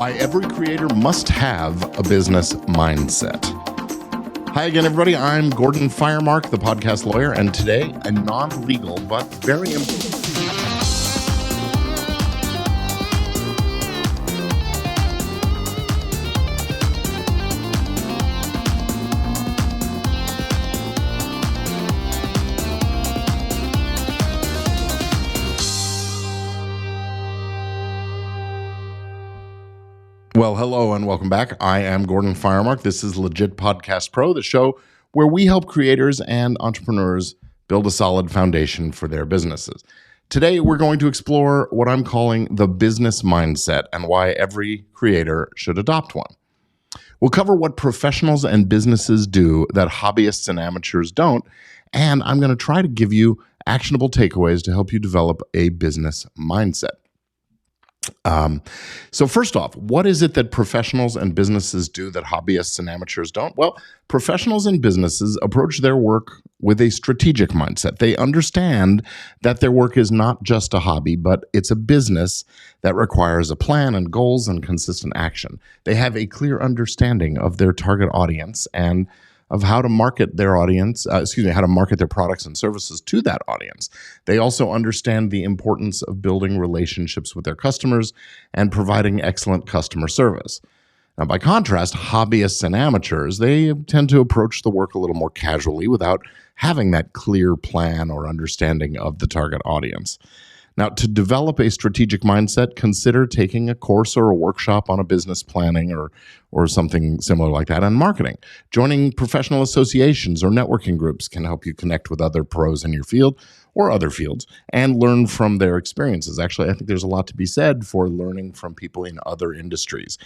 Why every creator must have a business mindset. Hi again, everybody. I'm Gordon Firemark, the podcast lawyer, and today a non-legal but very important. Well, hello and welcome back. I am Gordon Firemark. This is Legit Podcast Pro, the show where we help creators and entrepreneurs build a solid foundation for their businesses. Today, we're going to explore what I'm calling the business mindset and why every creator should adopt one. We'll cover what professionals and businesses do that hobbyists and amateurs don't, and I'm going to try to give you actionable takeaways to help you develop a business mindset. So first off, what is it that professionals and businesses do that hobbyists and amateurs don't? Well, professionals and businesses approach their work with a strategic mindset. They understand that their work is not just a hobby, but it's a business that requires a plan and goals and consistent action. They have a clear understanding of their target audience and of how to market their audience, how to market their products and services to that audience. They also understand the importance of building relationships with their customers and providing excellent customer service. Now, by contrast, hobbyists and amateurs, they tend to approach the work a little more casually without having that clear plan or understanding of the target audience. Now, to develop a strategic mindset, consider taking a course or a workshop on a business planning or something similar like that, and marketing. Joining professional associations or networking groups can help you connect with other pros in your field or other fields and learn from their experiences. Actually, I think there's a lot to be said for learning from people in other industries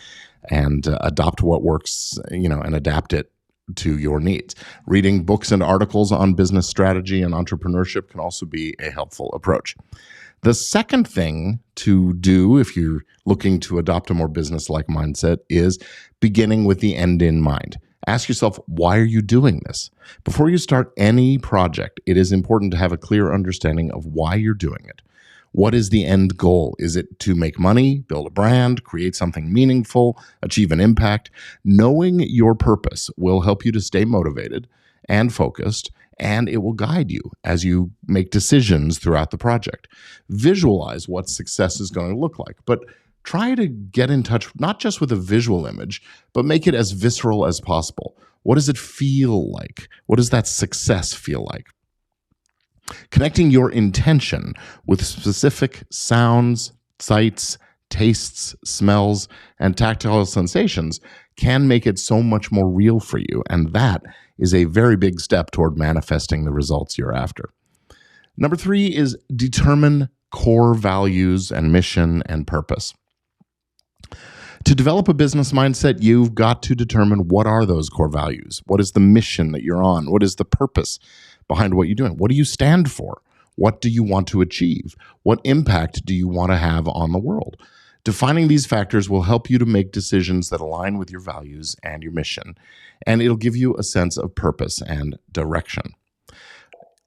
and adopt what works, and adapt it to your needs. Reading books and articles on business strategy and entrepreneurship can also be a helpful approach. The second thing to do if you're looking to adopt a more business-like mindset is beginning with the end in mind. Ask yourself, why are you doing this? Before you start any project, it is important to have a clear understanding of why you're doing it. What is the end goal? Is it to make money, build a brand, create something meaningful, achieve an impact? Knowing your purpose will help you to stay motivated and focused, and it will guide you as you make decisions throughout the project. Visualize what success is going to look like, but try to get in touch not just with a visual image, but make it as visceral as possible. What does it feel like? What does that success feel like? Connecting your intention with specific sounds, sights, tastes, smells, and tactile sensations can make it so much more real for you, and that is a very big step toward manifesting the results you're after. Number 3 is determine core values and mission and purpose. To develop a business mindset, you've got to determine what are those core values. What is the mission that you're on? What is the purpose behind what you're doing? What do you stand for? What do you want to achieve? What impact do you want to have on the world? Defining these factors will help you to make decisions that align with your values and your mission, and it'll give you a sense of purpose and direction.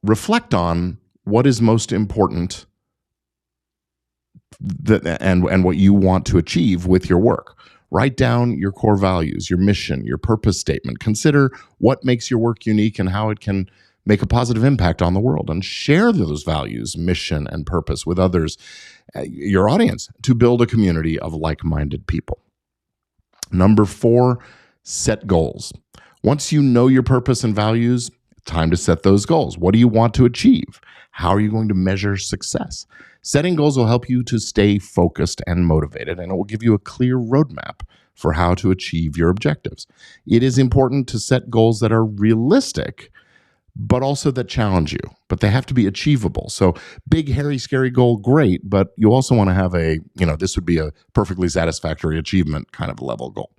Reflect on what is most important and what you want to achieve with your work. Write down your core values, your mission, your purpose statement. Consider what makes your work unique and how it can make a positive impact on the world, and share those values, mission, and purpose with others, your audience, to build a community of like-minded people. Number 4, set goals. Once you know your purpose and values, time to set those goals. What do you want to achieve? How are you going to measure success? Setting goals will help you to stay focused and motivated, and it will give you a clear roadmap for how to achieve your objectives. It is important to set goals that are realistic, but also that challenge you, but they have to be achievable. So big, hairy, scary goal, great, but you also want to have this would be a perfectly satisfactory achievement kind of level goal.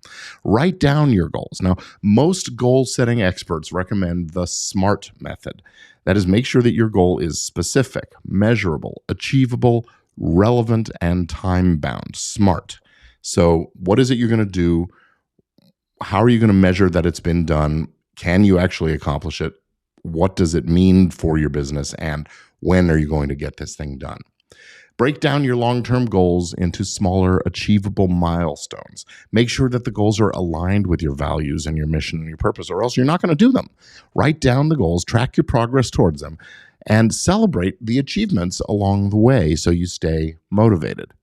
Write down your goals. Now, most goal-setting experts recommend the SMART method. That is, make sure that your goal is specific, measurable, achievable, relevant, and time-bound. SMART. So what is it you're going to do? How are you going to measure that it's been done? Can you actually accomplish it? What does it mean for your business, and when are you going to get this thing done? Break down your long-term goals into smaller, achievable milestones. Make sure that the goals are aligned with your values and your mission and your purpose, or else you're not going to do them. Write down the goals, track your progress towards them, and celebrate the achievements along the way so you stay motivated.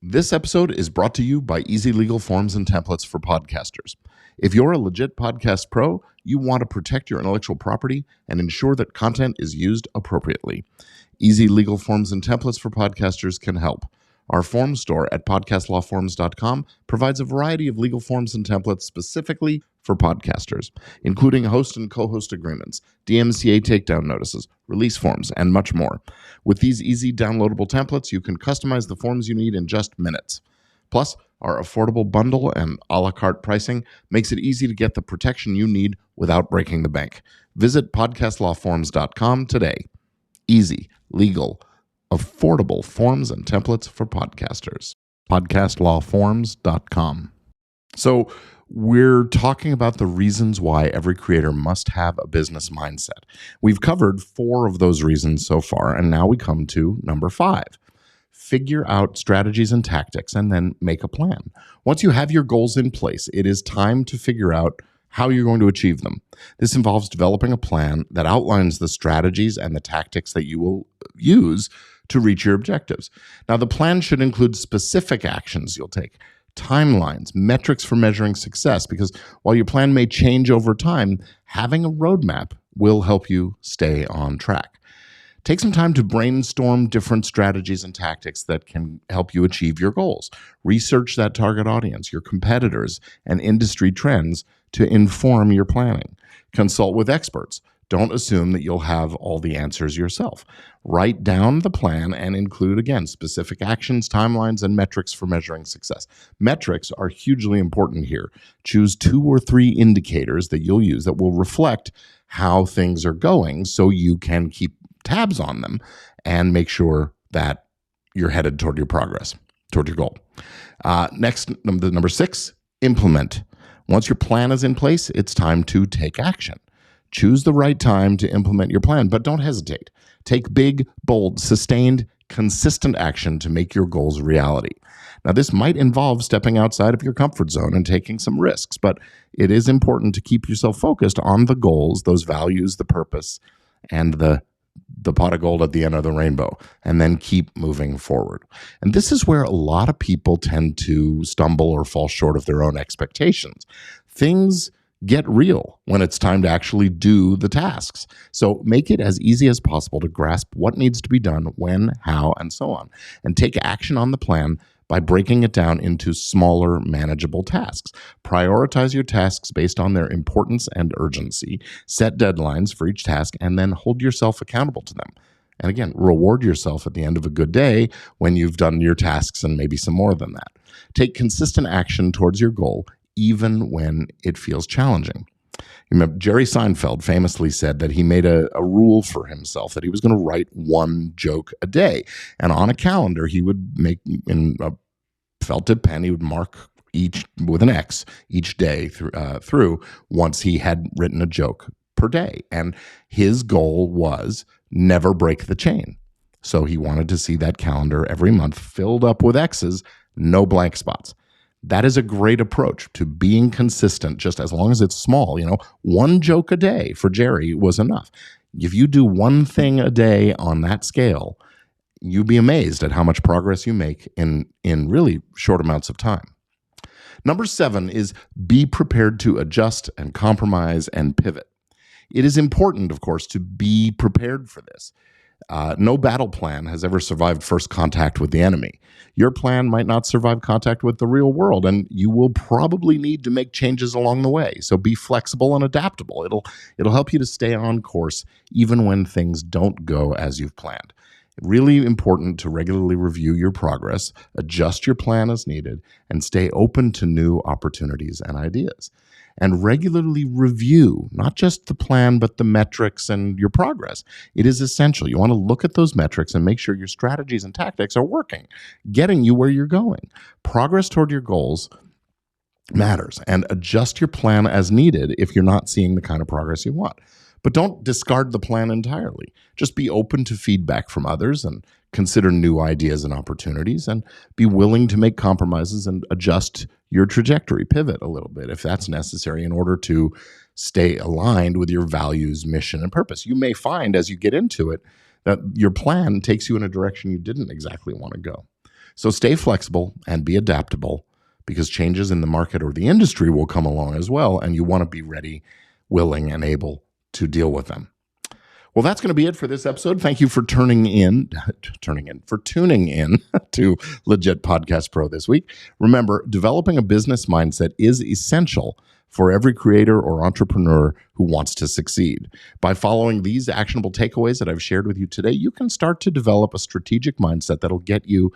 This episode is brought to you by Easy Legal Forms and Templates for Podcasters. If you're a legit podcast pro, you want to protect your intellectual property and ensure that content is used appropriately. Easy Legal Forms and Templates for Podcasters can help. Our form store at podcastlawforms.com provides a variety of legal forms and templates specifically for podcasters, including host and co-host agreements, DMCA takedown notices, release forms, and much more. With these easy downloadable templates, you can customize the forms you need in just minutes. Plus, our affordable bundle and a la carte pricing makes it easy to get the protection you need without breaking the bank. Visit podcastlawforms.com today. Easy, legal, affordable forms and templates for podcasters. Podcastlawforms.com. So we're talking about the reasons why every creator must have a business mindset. We've covered 4 of those reasons so far, and now we come to number 5. Figure out strategies and tactics and then make a plan. Once you have your goals in place, it is time to figure out how you're going to achieve them. This involves developing a plan that outlines the strategies and the tactics that you will use to reach your objectives. Now, the plan should include specific actions you'll take, timelines, metrics for measuring success, because while your plan may change over time, having a roadmap will help you stay on track. Take some time to brainstorm different strategies and tactics that can help you achieve your goals. Research that target audience, your competitors, and industry trends to inform your planning. Consult with experts. Don't assume that you'll have all the answers yourself. Write down the plan and include, again, specific actions, timelines, and metrics for measuring success. Metrics are hugely important here. Choose 2 or 3 indicators that you'll use that will reflect how things are going so you can keep tabs on them and make sure that you're headed toward your progress, toward your goal. Next, number 6, implement. Once your plan is in place, it's time to take action. Choose the right time to implement your plan, but don't hesitate. Take big, bold, sustained, consistent action to make your goals a reality. Now, this might involve stepping outside of your comfort zone and taking some risks, but it is important to keep yourself focused on the goals, those values, the purpose, and the pot of gold at the end of the rainbow, and then keep moving forward. And this is where a lot of people tend to stumble or fall short of their own expectations. Things get real when it's time to actually do the tasks. So make it as easy as possible to grasp what needs to be done, when, how, and so on, and take action on the plan by breaking it down into smaller, manageable tasks. Prioritize your tasks based on their importance and urgency. Set deadlines for each task, and then hold yourself accountable to them. And again, reward yourself at the end of a good day when you've done your tasks and maybe some more than that. Take consistent action towards your goal, even when it feels challenging. You remember, Jerry Seinfeld famously said that he made a rule for himself that he was going to write 1 joke a day. And on a calendar, he would make, in a felt tip pen, he would mark each with an X each day through once he had written a joke per day. And his goal was never break the chain. So he wanted to see that calendar every month filled up with X's, no blank spots. That is a great approach to being consistent, just as long as it's small. 1 joke a day for Jerry was enough. If you do 1 thing a day on that scale, you'd be amazed at how much progress you make in really short amounts of time. Number 7 is be prepared to adjust and compromise and pivot. It is important, of course, to be prepared for this. No battle plan has ever survived first contact with the enemy. Your plan might not survive contact with the real world, and you will probably need to make changes along the way. So be flexible and adaptable. It'll help you to stay on course even when things don't go as you've planned. Really important to regularly review your progress, adjust your plan as needed, and stay open to new opportunities and ideas. And regularly review not just the plan, but the metrics and your progress. It is essential. You want to look at those metrics and make sure your strategies and tactics are working, getting you where you're going. Progress toward your goals matters, and adjust your plan as needed if you're not seeing the kind of progress you want. But don't discard the plan entirely. Just be open to feedback from others and consider new ideas and opportunities, and be willing to make compromises and adjust your trajectory, pivot a little bit if that's necessary in order to stay aligned with your values, mission, and purpose. You may find as you get into it that your plan takes you in a direction you didn't exactly want to go. So stay flexible and be adaptable, because changes in the market or the industry will come along as well, and you want to be ready, willing, and able to deal with them. Well, that's going to be it for this episode. Thank you for tuning in to Legit Podcast Pro this week. Remember, developing a business mindset is essential for every creator or entrepreneur who wants to succeed. By following these actionable takeaways that I've shared with you today, you can start to develop a strategic mindset that'll get you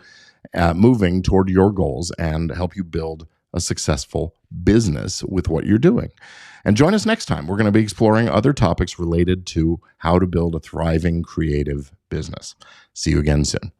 moving toward your goals and help you build a successful business with what you're doing. And join us next time. We're going to be exploring other topics related to how to build a thriving creative business. See you again soon.